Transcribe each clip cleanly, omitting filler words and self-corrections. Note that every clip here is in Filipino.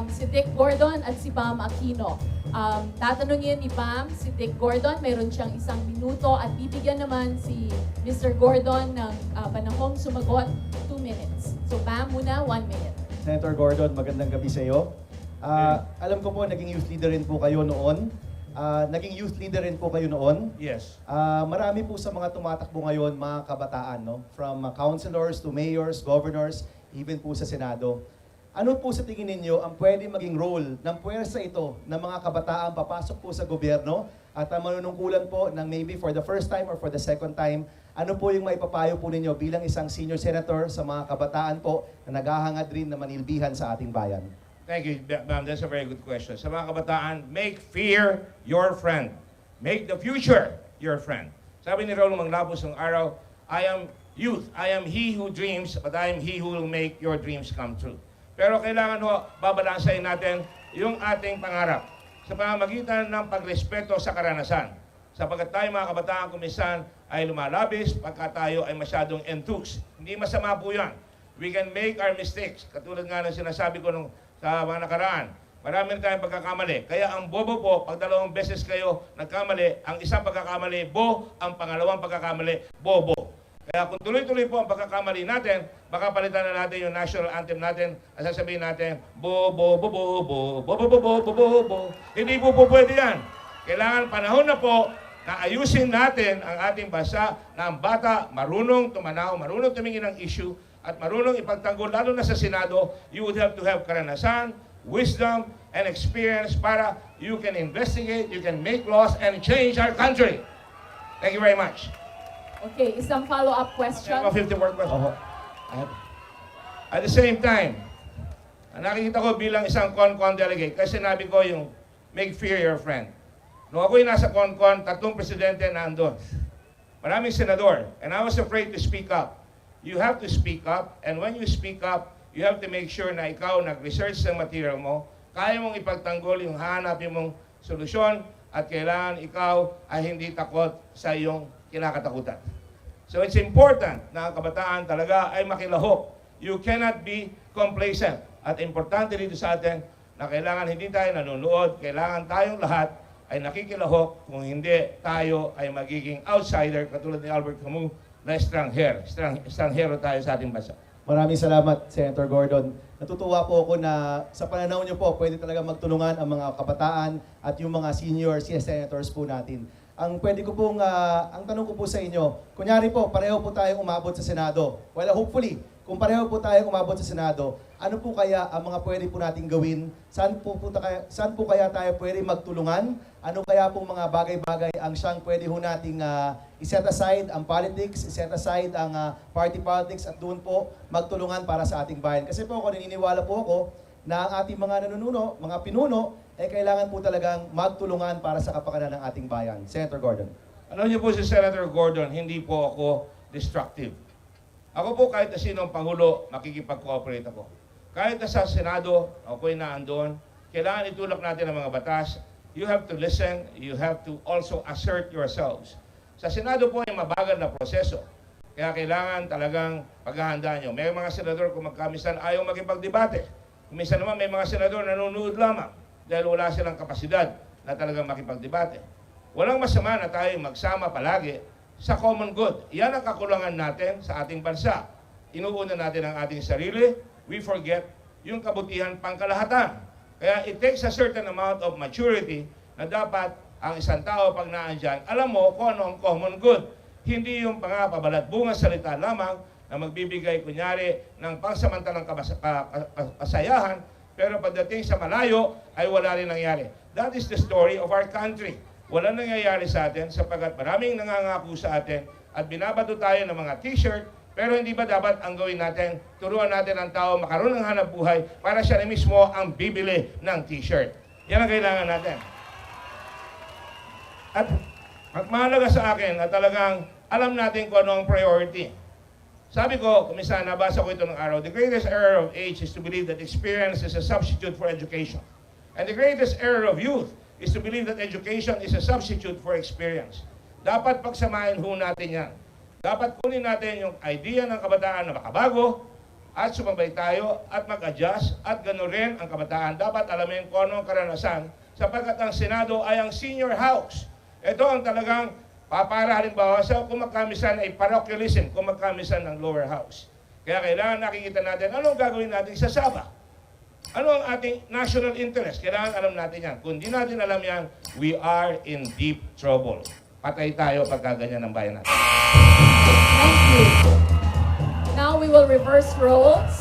si Dick Gordon at si Bam Aquino. Tatanungin ni Bam si Dick Gordon, mayroon siyang 1 minuto at bibigyan naman si Mr. Gordon ng panahong sumagot 2 minutes. So Bam muna, 1 minute. Senator Gordon, magandang gabi sa iyo. Alam ko po, naging youth leader rin po kayo noon. Yes. Marami po sa mga tumatakbo ngayon, mga kabataan, no? From councilors to mayors, governors, even po sa Senado. Ano po sa tingin ninyo ang pwede maging role ng puwersa ito ng mga kabataan papasok po sa gobyerno at manunungkulan po ng maybe for the first time or for the second time, ano po yung maipapayo po ninyo bilang isang senior senator sa mga kabataan po na naghahangad rin na manilbihan sa ating bayan? Thank you, Bam. That's a very good question. Sa mga kabataan, make fear your friend. Make the future your friend. Sabi ni Raul Manglapos ng araw, I am youth. I am he who dreams, but I am he who will make your dreams come true. Pero kailangan babalansahin natin yung ating pangarap sa pamamagitan ng pagrespeto sa karanasan. Sapagkat tayo mga kabataan kuminsan ay lumalabis pagka tayo ay masyadong enthused. Hindi masama po yan. We can make our mistakes. Katulad nga ng sinasabi ko sa mga nakaraan. Marami rin tayong pagkakamali. Kaya ang bobo po, pag 2 beses kayo nagkamali, ang isang pagkakamali, ang pangalawang pagkakamali, bobo. Kaya kung tuloy-tuloy po ang pagkakamali natin, baka palitan na natin yung national anthem natin at sasabihin natin, bo, bo, bo, bo, bo, bo, bo, bo, bo, bo, bo, bo. Hindi po pwede yan. Kailangan panahon na po na ayusin natin ang ating bansa na ang bata marunong tumanaw, marunong tumingin ng issue at marunong ipagtanggol, lalo na sa Senado, you would have to have karanasan, wisdom, and experience para you can investigate, you can make laws, and change our country. Thank you very much. Okay, isang follow-up question. 50 more questions. At the same time, nakikita ko bilang isang CONCON delegate, kasi sinabi ko yung make fear your friend. Nung ako'y nasa CONCON, 3 presidente na andun. Maraming senador, and I was afraid to speak up. You have to speak up, and when you speak up, you have to make sure na ikaw nag-research sa material mo, kaya mong ipagtanggol yung hahanapin mong solusyon, at kailangan ikaw ay hindi takot sa iyong kinakatakutan. So it's important na ang kabataan talaga ay makilahok. You cannot be complacent. At importante dito sa atin na kailangan hindi tayo nanonood, kailangan tayong lahat ay nakikilahok, kung hindi tayo ay magiging outsider katulad ni Albert Camus na estranghero tayo sa ating bansa. Maraming salamat, Senator Gordon. Natutuwa po ako na sa pananaw niyo po, pwede talaga magtulungan ang mga kabataan at yung mga senior senators po natin. Ang tanong ko po sa inyo, kunyari po, pareho po tayong umabot sa Senado. Well, hopefully, kung pareho po tayong umabot sa Senado, ano po kaya ang mga pwede po nating gawin? Saan po kaya tayo pwede magtulungan? Ano kaya pong mga bagay-bagay ang siyang pwede ho nating iset aside ang politics, iset aside ang party politics at doon po magtulungan para sa ating bayan? Kasi po ako, naniniwala po ako na ang ating mga nanununo, mga pinuno, kailangan po talagang magtulungan para sa kapakanan ng ating bayan. Senator Gordon. Alam niyo po si Senator Gordon, hindi po ako destructive. Ako po kahit na sinong Pangulo, makikipag-cooperate ako. Kahit na sa Senado, ako'y naandun, kailangan itulak natin ang mga batas. You have to listen, you have to also assert yourselves. Sa Senado po ay mabagal na proseso. Kaya kailangan talagang paghahandaan nyo. May mga senador kung magkamisan ayaw maging-pagdebate. Minsan naman may mga senador na nanonood lamang dahil wala silang kapasidad na talagang makipagdebate. Walang masama na tayo magsama palagi sa common good. Yan ang kakulangan natin sa ating bansa. Inuuna natin ang ating sarili, we forget yung kabutihan pangkalahatan. Kaya it takes a certain amount of maturity na dapat ang isang tao pag naandyan, alam mo kung ano ang common good. Hindi yung pangapabalat bunga salita lamang na magbibigay kunyari ng pangsamantalang kasayahan, pero pagdating sa malayo ay wala rin nangyari. That is the story of our country. Wala nangyayari sa atin sapagkat maraming nangangako sa atin at binabato tayo ng mga t-shirt, pero hindi ba dapat ang gawin natin, turuan natin ang tao makaroon ng hanap buhay para siya na mismo ang bibili ng t-shirt. Yan ang kailangan natin. At mahalaga sa akin na talagang alam natin kung ano ang priority. Sabi ko, kuminsan, nabasa ko ito ng araw, the greatest error of age is to believe that experience is a substitute for education. And the greatest error of youth is to believe that education is a substitute for experience. Dapat pagsamahin ho natin yan. Dapat kunin natin yung idea ng kabataan na makabago at sumabay tayo at mag-adjust at gano'n rin ang kabataan. Dapat alamin kung ano ang karanasan sapagkat ang Senado ay ang senior house. Ito ang talagang para halimbawa sa kung magkamisan ay parochialism, kung magkamisan ng lower house. Kaya kailangan nakikita natin anong gagawin natin sa Sabah. Ano ang ating national interest? Kailangan alam natin yan. Kung di natin alam yan, we are in deep trouble. Patay tayo pagka ganyan ng bayan natin. Thank you. Now we will reverse roles.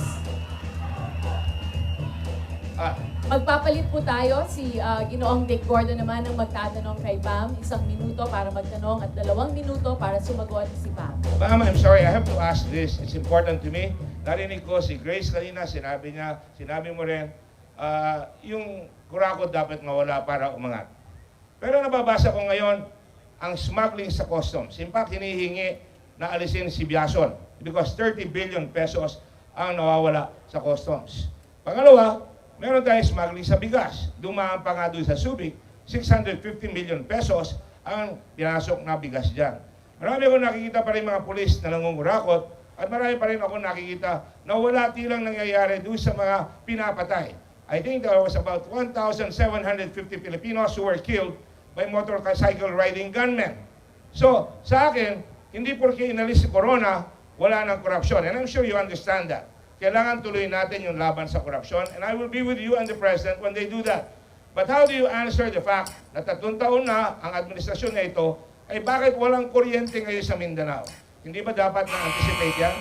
Magpapalit po tayo. Si Ginoong Dick Gordon naman ang magtatanong kay Bam. 1 minuto para magtanong at 2 minuto para sumagot si Bam. Bam, I'm sorry, I have to ask this. It's important to me. Narinig ko si Grace kanina, sinabi mo rin, yung kurakot dapat mawala para umangat. Pero nababasa ko ngayon, ang smuggling sa customs. In fact, hinihingi na alisin si Biason because 30 billion pesos ang nawawala sa customs. Pangalawa, meron tayong smuggling sa bigas. Dumaan pa nga doon sa Subic, 650 million pesos ang pinasok na bigas dyan. Marami akong nakikita pa rin mga pulis na nangungurakot at marami pa rin ako nakikita na wala tilang nangyayari doon sa mga pinapatay. I think there was about 1,750 Filipinos who were killed by motorcycle riding gunmen. So, sa akin, hindi porke inalis si Corona, wala ng korupsyon. And I'm sure you understand that. Kailangan tuloy natin yung laban sa korupsyon. And I will be with you and the President when they do that. But how do you answer the fact na 3 taon na ang administrasyon na ito ay bakit walang kuryente ngayon sa Mindanao? Hindi ba dapat na-anticipate yan?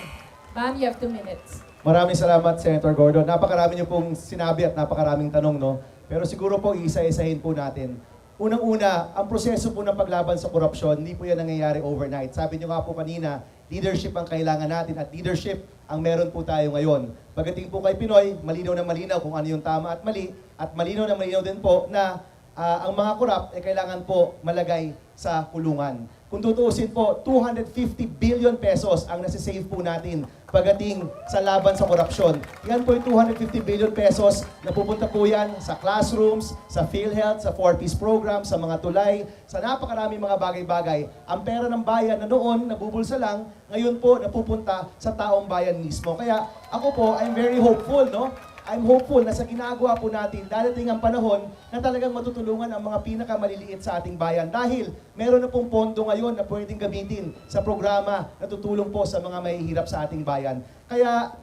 Bam, you have 2 minutes. Maraming salamat, Senator Gordon. Napakarami niyo pong sinabi at napakaraming tanong, no? Pero siguro po, isa-isahin po natin. Unang-una, ang proseso po ng paglaban sa korupsyon, hindi po yan nangyayari overnight. Sabi niyo nga po kanina, leadership ang kailangan natin at leadership ang meron po tayo ngayon. Pagdating po kay Pinoy, malinaw na malinaw kung ano yung tama at malinaw na malinaw din po na ang mga korap ay kailangan po malagay sa kulungan. Kung tutuusin po, 250 billion pesos ang nasisave po natin pagdating sa laban sa korupsyon. Yan po yung 250 billion pesos na pupunta po yan sa classrooms, sa PhilHealth, sa 4Ps program, sa mga tulay, sa napakarami mga bagay-bagay. Ang pera ng bayan na noon nabubulsa lang, ngayon po napupunta sa taong bayan mismo. Kaya ako po, I'm very hopeful, no? I'm hopeful na sa ginagawa po natin, dadating ang panahon na talagang matutulungan ang mga pinakamaliliit sa ating bayan. Dahil meron na pong pondo ngayon na pwedeng gamitin sa programa na tutulong po sa mga mahihirap sa ating bayan. Kaya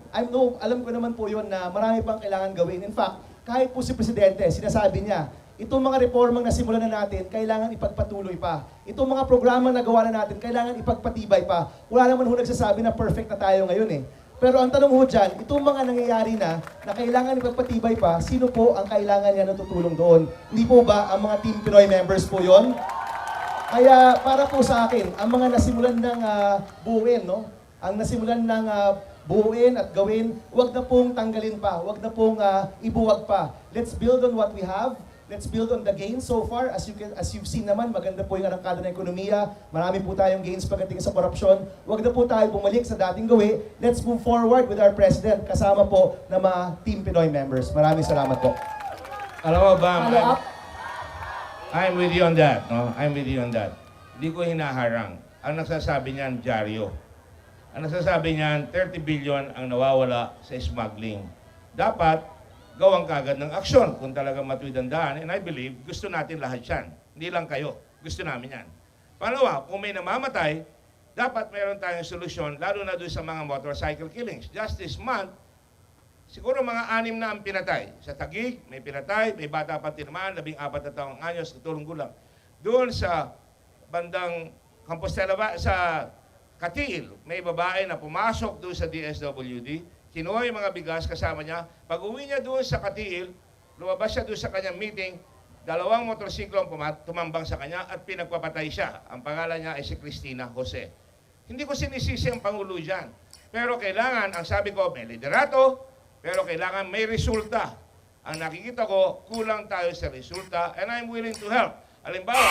alam ko naman po yun na marami pang kailangan gawin. In fact, kahit po si Presidente, sinasabi niya, itong mga reformang nasimulan na natin, kailangan ipagpatuloy pa. Itong mga programang nagawa na natin, kailangan ipagpatibay pa. Wala naman ho nagsasabi na perfect na tayo ngayon eh. Pero ang tanong ho dyan, itong mga nangyayari na kailangan ipagpatibay pa, sino po ang kailangan niya na tutulong doon? Hindi po ba ang mga Team Pinoy members po yon? Kaya para po sa akin, ang mga nasimulan ng buuin, no? Ang nasimulan ng buuin at gawin, wag na pong tanggalin pa, wag na pong ibuwag pa. Let's build on what we have. Let's build on the gains so far. As you've seen naman, maganda po yung arangkada ng ekonomiya. Marami po tayong gains pagdating sa korupsyon. Huwag na po tayo bumalik sa dating gawi. Let's move forward with our President, kasama po ng mga Team Pinoy members. Maraming salamat po. Alam mo ba, Follow up. I'm with you on that. No? I'm with you on that. Hindi ko hinaharang. Ang nagsasabi niyan, dyaryo. Ang nagsasabi niyan, 30 billion ang nawawala sa smuggling. Dapat gawang kagad ng aksyon kung talagang matuwid ang daan. And I believe, gusto natin lahat yan. Hindi lang kayo. Gusto namin yan. Pangalawa, kung may namamatay, dapat meron tayong solusyon, lalo na doon sa mga motorcycle killings. Just this month, siguro mga 6 na ang pinatay. Sa Taguig, may pinatay, may bata pa tinamaan, 14 na taong anyos, katulong gulang. Doon sa bandang Compostela, sa Katiil, may babae na pumasok doon sa DSWD, kinuha yung mga bigas kasama niya. Pag uwi niya doon sa Katiil, lumabas siya doon sa kanyang meeting, 2 motorsiklo ang tumambang sa kanya at pinagpapatay siya. Ang pangalan niya ay si Cristina Jose. Hindi ko sinisisi ang Pangulo dyan. Pero kailangan, ang sabi ko, may liderato, pero kailangan may resulta. Ang nakikita ko, kulang tayo sa resulta, and I'm willing to help. Halimbawa,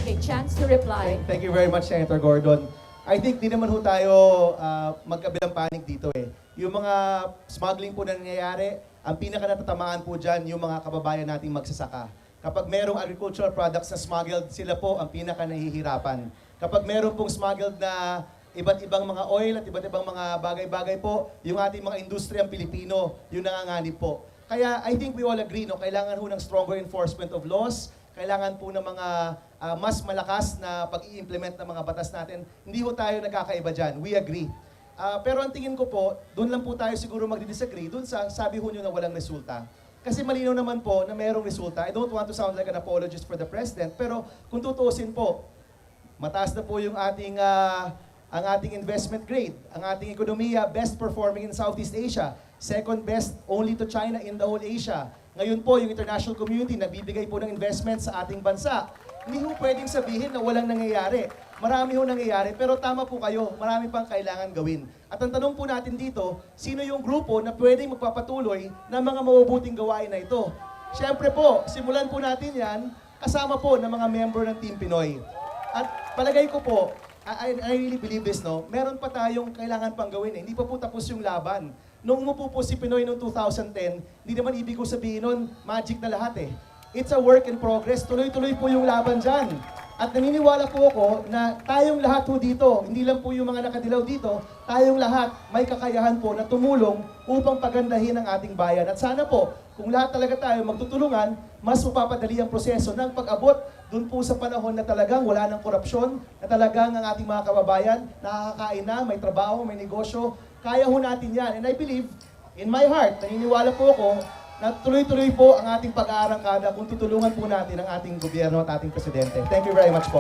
Okay, chance to reply. Thank you very much, Senator Gordon. I think di naman ho tayo magkabilang panig dito eh. Yung mga smuggling po na nangyayari, ang pinaka natatamaan po dyan yung mga kababayan nating magsasaka. Kapag merong agricultural products na smuggled, sila po ang pinaka nahihirapan. Kapag meron pong smuggled na iba't ibang mga oil at iba't ibang mga bagay-bagay po, yung ating mga industriyang Pilipino, yung nanganganib po. Kaya I think we all agree, no, kailangan ho ng stronger enforcement of laws, kailangan po ng mga mas malakas na pag-i-implement ng mga batas natin. Hindi ho tayo nagkakaiba dyan. We agree. Pero ang tingin ko po, doon lang po tayo siguro magdi-disagree, doon sa sabi ho nyo na walang resulta. Kasi malinaw naman po na mayroong resulta. I don't want to sound like an apologist for the President, pero kung tutuusin po, mataas na po yung ang ating investment grade, ang ating ekonomiya best performing in Southeast Asia, second best only to China in the whole Asia. Ngayon po, yung international community nagbibigay po ng investment sa ating bansa. Hindi ho pwedeng sabihin na walang nangyayari. Marami ho nangyayari, pero tama po kayo, marami pang kailangan gawin. At ang tanong po natin dito, sino yung grupo na pwedeng magpapatuloy ng mga mabubuting gawain na ito? Siyempre po, simulan po natin yan kasama po ng mga member ng Team Pinoy. At palagay ko po, I really believe this, no? Meron pa tayong kailangan pang gawin eh. Hindi pa po tapos yung laban. Nung umupo po si Pinoy noong 2010, hindi naman ibig ko sabihin nun, magic na lahat eh. It's a work in progress. Tuloy-tuloy po yung laban dyan. At naniniwala po ako na tayong lahat po dito, hindi lang po yung mga nakadilaw dito, tayong lahat may kakayahan po na tumulong upang pagandahin ang ating bayan. At sana po, kung lahat talaga tayo magtutulungan, mas mapapadali ang proseso ng pag-abot dun po sa panahon na talagang wala ng korupsyon, na talagang ang ating mga kababayan nakakakain na, may trabaho, may negosyo. Kaya ho natin yan. And I believe, in my heart, naniniwala po ako na tuloy-tuloy po ang ating pag-aarangkada kung tutulungan po natin ang ating gobyerno at ating presidente. Thank you very much po.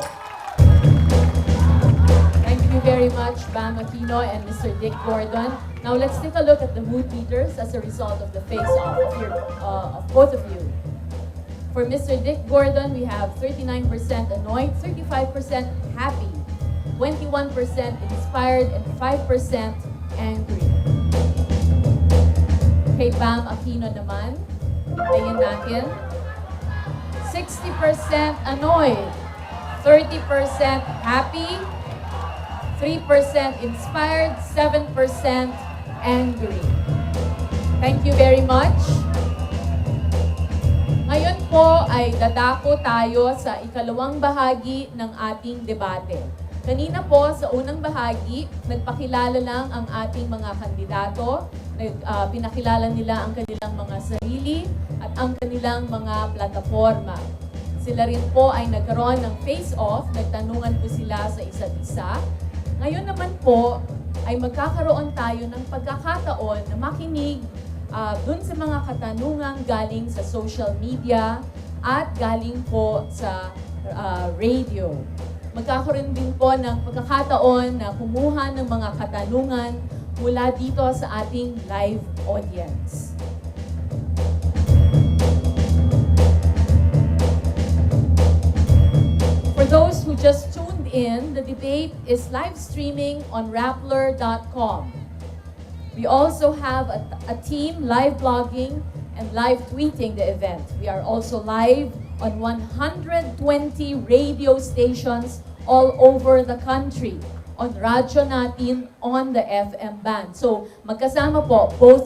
Thank you very much, Bam Aquino and Mr. Dick Gordon. Now let's take a look at the mood meters as a result of the face-off of both of you. For Mr. Dick Gordon, we have 39% annoyed, 35% happy, 21% inspired, and 5% angry. Kay Bam Aquino naman, tayin natin, 60% annoyed, 30% happy, 3% inspired, 7% angry. Thank you very much. Ngayon po ay dadako tayo sa ikalawang bahagi ng ating debate. Kanina po sa unang bahagi, nagpakilala lang ang ating mga kandidato, pinakilala nila ang kanilang mga sarili at ang kanilang mga plataforma. Sila rin po ay nagkaroon ng face-off, nagtanungan po sila sa isa't isa. Ngayon naman po ay magkakaroon tayo ng pagkakataon na makinig dun sa mga katanungang galing sa social media at galing po sa radio. Magkakaroon din po ng pagkakataon na kumuha ng mga katanungan mula dito sa ating live audience. For those who just tuned in, the debate is live streaming on Rappler.com. We also have a team live blogging and live tweeting the event. We are also live on 120 radio stations all over the country on radyo natin on the FM band. So magkasama po both